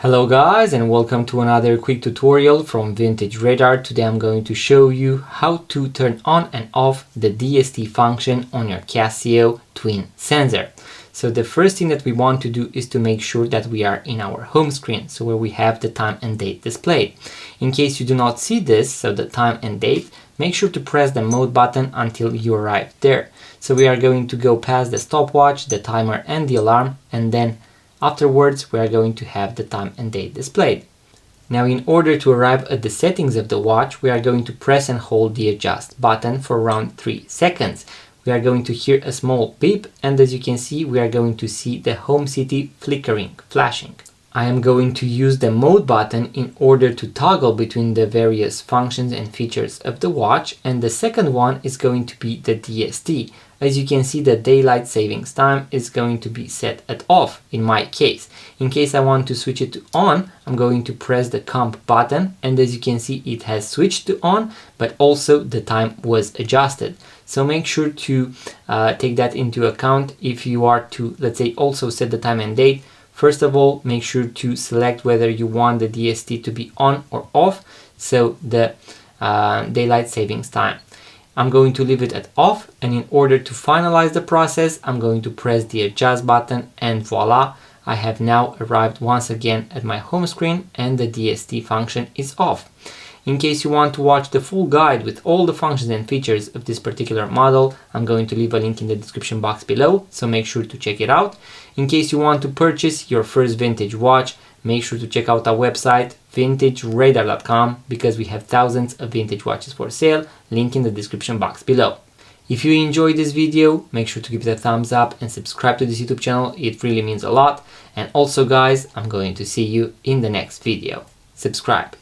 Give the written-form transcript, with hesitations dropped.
Hello guys, and welcome to another quick tutorial from Vintage Radar. Today I'm going to show you how to turn on and off the DST function on your Casio Twin Sensor. So the first thing that we want to do is to make sure that we are in our home screen, so where we have the time and date displayed. In case you do not see this, so the time and date, make sure to press the mode button until you arrive there. So we are going to go past the stopwatch, the timer and the alarm, and then afterwards we are going to have the time and date displayed. Now, in order to arrive at the settings of the watch, we are going to press and hold the adjust button for around 3 seconds. We are going to hear a small beep, and as you can see, we are going to see the home city flickering, flashing. I am going to use the mode button in order to toggle between the various functions and features of the watch, and the second one is going to be the DST. As you can see, the daylight savings time is going to be set at off in my case. In case I want to switch it to on, I'm going to press the comp button, and as you can see, it has switched to on, but also the time was adjusted. So make sure to take that into account if you are to, let's say, also set the time and date. First of all, make sure to select whether you want the DST to be on or off, so the daylight savings time. I'm going to leave it at off, and in order to finalize the process, I'm going to press the adjust button, and voila, I have now arrived once again at my home screen and the DST function is off. In case you want to watch the full guide with all the functions and features of this particular model, I'm going to leave a link in the description box below, so make sure to check it out. In case you want to purchase your first vintage watch, make sure to check out our website vintageradar.com, because we have thousands of vintage watches for sale, link in the description box below. If you enjoyed this video, make sure to give it a thumbs up and subscribe to this YouTube channel, it really means a lot. And also guys, I'm going to see you in the next video. Subscribe.